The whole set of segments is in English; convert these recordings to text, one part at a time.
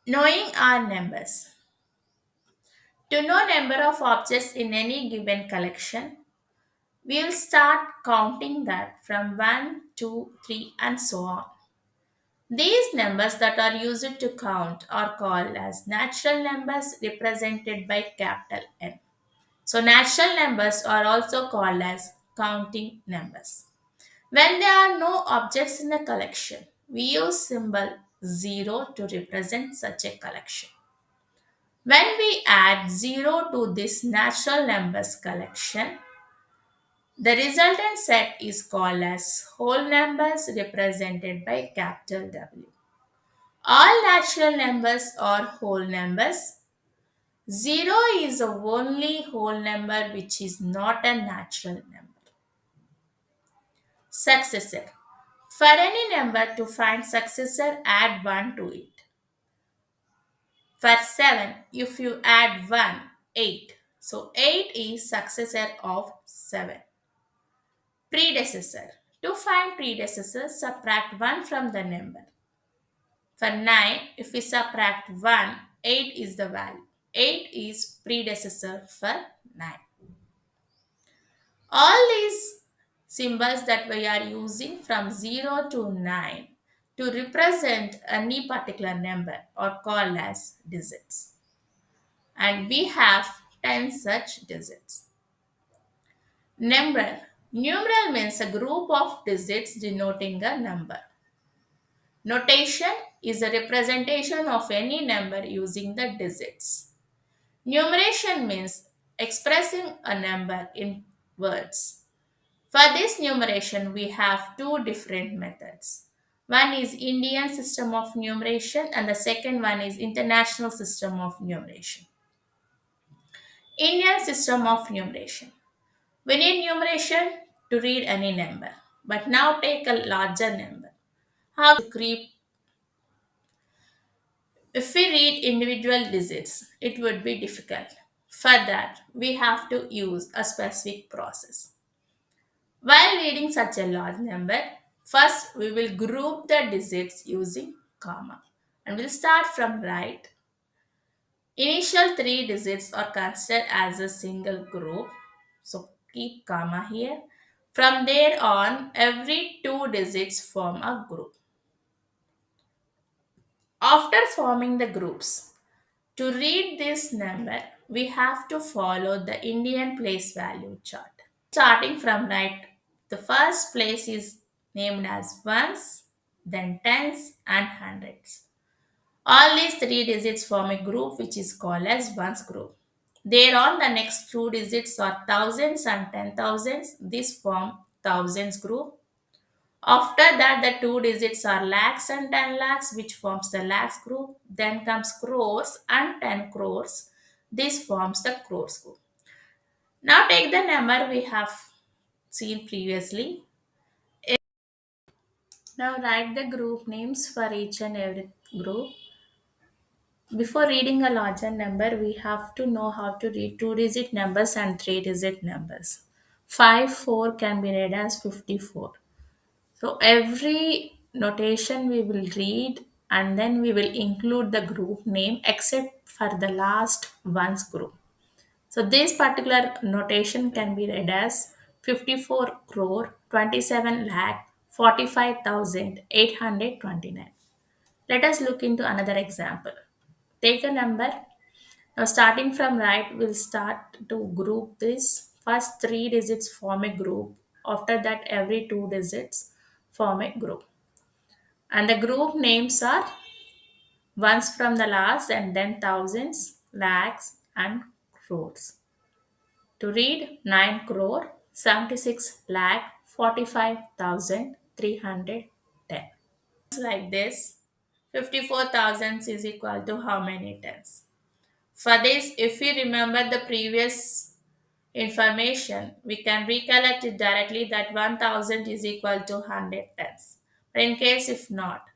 Knowing our numbers. To know number of objects in any given collection, we will start counting that from 1, 2, 3, and so on. These numbers that are used to count are called as natural numbers represented by capital N. So natural numbers are also called as counting numbers. When there are no objects in the collection, we use symbol 0 to represent such a collection. When we add 0 to this natural numbers collection, the resultant set is called as whole numbers represented by capital W. All natural numbers are whole numbers. 0 is the only whole number which is not a natural number. Successor. For any number to find successor, add 1 to it. For 7, if you add 1, 8. So 8 is successor of 7. Predecessor. To find predecessor, subtract 1 from the number. For 9, if we subtract 1, 8 is the value. 8 is predecessor for 9. All these symbols that we are using from 0 to 9 to represent any particular number are called as digits. And we have 10 such digits. Numeral. Numeral means a group of digits denoting a number. Notation is a representation of any number using the digits. Numeration means expressing a number in words. For this numeration, we have two different methods. One is Indian system of numeration and the second one is international system of numeration. Indian system of numeration. We need numeration to read any number. But now take a larger number. How to creep? If we read individual digits, it would be difficult. For that, we have to use a specific process. While reading such a large number, first we will group the digits using comma. And we'll start from right. Initial three digits are considered as a single group. So keep comma here. From there on, every two digits form a group. After forming the groups, to read this number, we have to follow the Indian place value chart. Starting from right, the first place is named as ones, then tens, and hundreds. All these three digits form a group which is called as ones group. Thereon, the next two digits are thousands and ten thousands. This form thousands group. After that, the two digits are lakhs and 10 lakhs, which forms the lakhs group. Then comes crores and 10 crores. This forms the crores group. Now take the number we have seen previously. Now write the group names for each and every group. Before reading a larger number, we have to know how to read two digit numbers and three digit numbers. 5, 4 can be read as 54. So every notation we will read and then we will include the group name except for the last one's group. So this particular notation can be read as 54 crore 27 lakh 45,829. Let us look into another example. Take a number. Now starting from right, we'll start to group this. First three digits form a group. After that, every two digits form a group. And the group names are ones from the last and then thousands, lakhs, and crores. To read 9 crore 76 lakh 45,310. Like this, 54,000 is equal to how many tens? For this, if we remember the previous information, we can recollect it directly that 1000 is equal to 100 tens. But in case if not,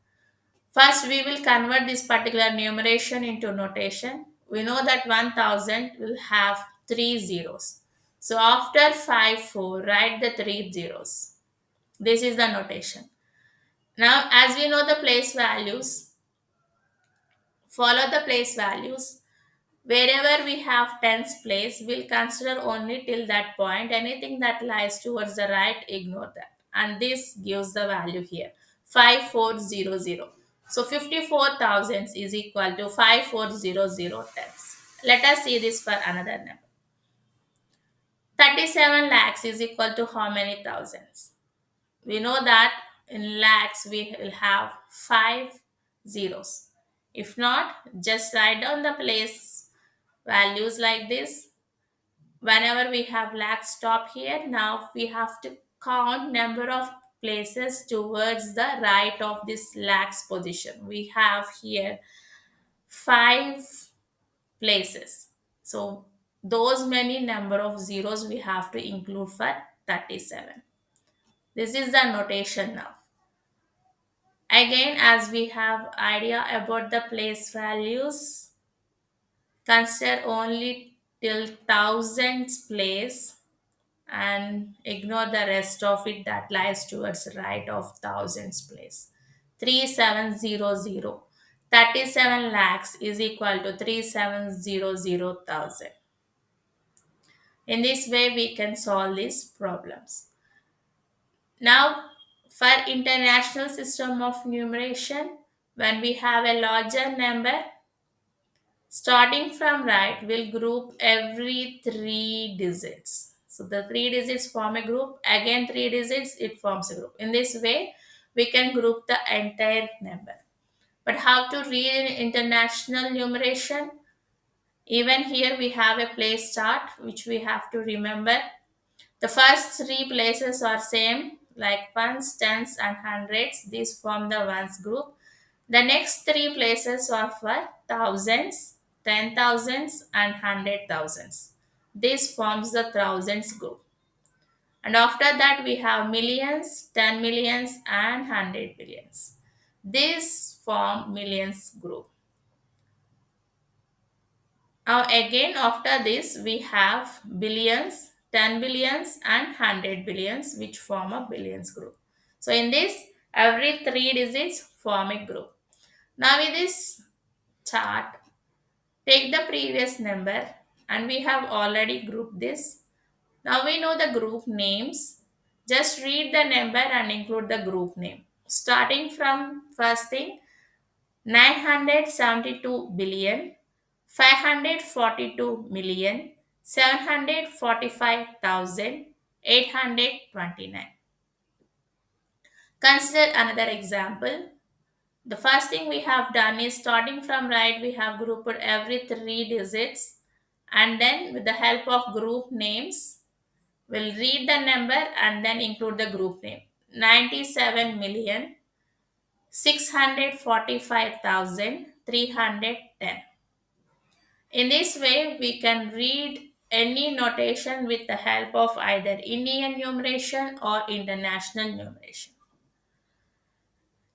first we will convert this particular numeration into notation. We know that 1000 will have three zeros. So after 5, 4, write the three zeros. This is the notation. Now, as we know the place values, Follow the place values. Wherever we have tens place, we'll consider only till that point. Anything that lies towards the right, ignore that. And this gives the value here 5400. So 54,000 is equal to 5400 tens. Let us see this for another number. 37 lakhs is equal to how many thousands? We know that in lakhs we will have five zeros. If not, just write down the place values like this. Whenever we have lakhs stop here, now we have to count number of places towards the right of this lakhs position. We have here five places. So those many number of zeros we have to include for 37. This is the notation now. Again, as we have idea about the place values, consider only till thousands place and ignore the rest of it that lies towards right of thousands place. 3700. 37 lakhs is equal to 3700,000. In this way, we can solve these problems. Now, for international system of numeration, when we have a larger number, starting from right, we'll group every three digits. So the three digits form a group. Again, three digits, it forms a group. In this way, we can group the entire number. But how to read in international numeration? Even here, we have a place chart which we have to remember. The first three places are same, like ones, tens, and hundreds. These form the ones group. The next three places are for thousands, 10,000s, and 100,000s. This forms the thousands group. And after that, we have millions, 10 millions, and 100 billions. This form millions group. Now again after this we have billions, 10 billions and 100 billions which form a billions group. So in this every three digits form a group. Now with this chart take the previous number and we have already grouped this. Now we know the group names. Just read the number and include the group name. Starting from first thing 972 billion, 542 million, 745,829. Consider another example. The first thing we have done is starting from right, we have grouped every three digits and then with the help of group names, we'll read the number and then include the group name. 97 million 645,310. In this way, we can read any notation with the help of either Indian numeration or international numeration.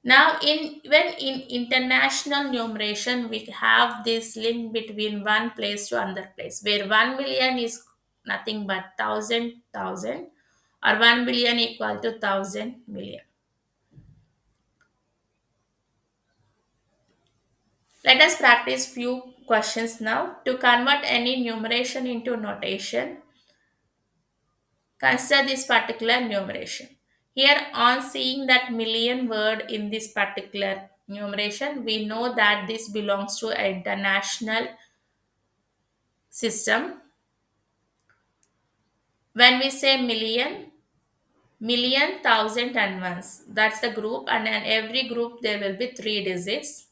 Now, when in international numeration, we have this link between one place to another place, where 1 million is nothing but thousand, or 1 billion equal to thousand million. Let us practice few questions now. To convert any numeration into notation, consider this particular numeration. Here on seeing that million word in this particular numeration, we know that this belongs to an international system. When we say million, million, thousand and ones, that's the group and in every group there will be three digits.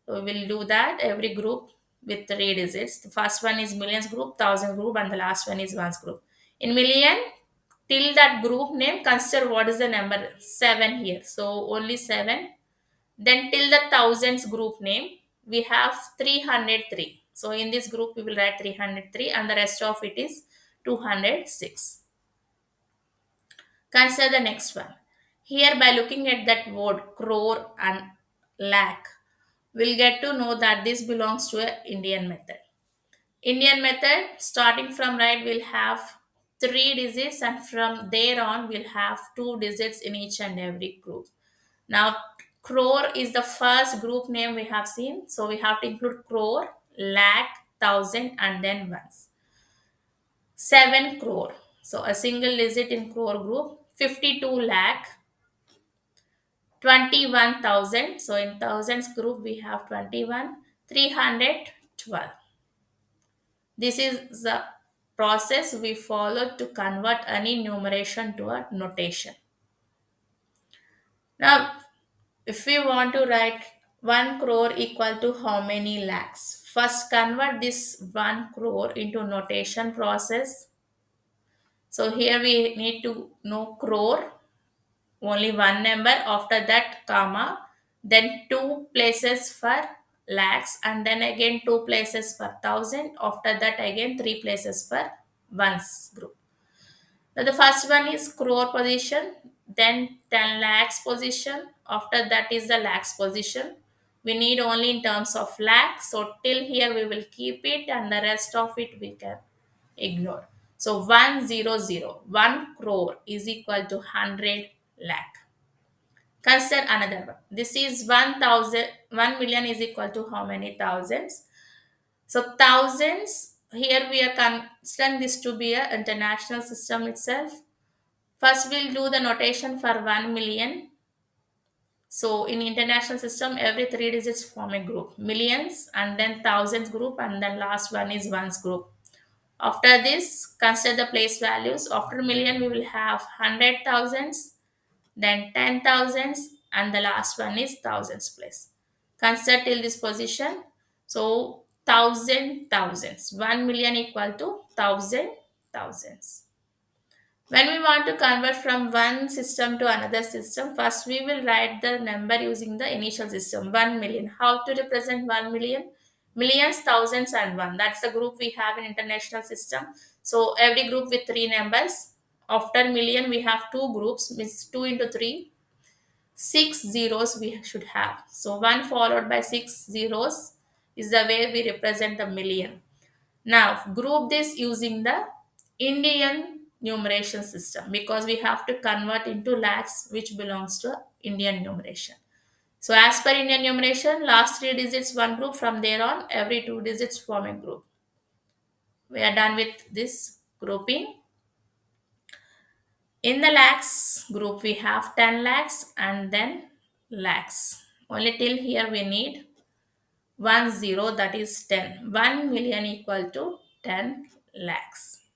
So we'll do that every group with three digits. The first one is millions group, thousand group, and the last one is ones group. In million, till that group name, consider what is the number seven here. So only seven. Then till the thousands group name, we have 303. So in this group, we will write 303, and the rest of it is 206. Consider the next one. Here, by looking at that word crore and lakh, we'll get to know that this belongs to a Indian method. Indian method, starting from right, we'll have three digits, and from there on, we'll have two digits in each and every group. Now, Crore is the first group name we have seen. So we have to include crore, lakh, thousand, and then ones. 7 crore. So a single digit in crore group. 52 lakh, 21,000. So in thousands group we have 21, 312. This is the process we follow to convert any numeration to a notation. Now, if we want to write 1 crore equal to how many lakhs? First, convert this 1 crore into notation process. So here we need to know crore, only one number, after that comma, then two places for lakhs, and then again two places for thousand, after that again three places for ones group. Now the first one is crore position, then 10 lakhs position, after that is the lakhs position. We need only in terms of lakhs, so till here we will keep it and the rest of it we can ignore. So 100, 1 crore is equal to 100 lakh. Consider another one. This is 1,000, 1 million is equal to how many thousands? So thousands, here we are considering this to be a international system itself. First, we'll do the notation for 1 million. So, in international system, every three digits form a group. Millions and then thousands group and then last one is ones group. After this, consider the place values. After million, we will have hundred thousands, then ten thousands, and the last one is thousands place. Consider till this position. So, thousand thousands. 1 million equal to thousand thousands. When we want to convert from one system to another system, first we will write the number using the initial system 1 million. How to represent 1 million? Millions, thousands, and one. That's the group we have in international system. So every group with three numbers. After million, we have two groups, means 2 into 3. Six zeros we should have. So 1 followed by six zeros is the way we represent the million. Now, group this using the Indian numeration system because we have to convert into lakhs, which belongs to Indian numeration. So, as per Indian numeration, last three digits one group, from there on, every two digits form a group. We are done with this grouping. In the lakhs group, we have 10 lakhs and then lakhs. Only till here we need 1 0, that is 10. 1 million equal to 10 lakhs.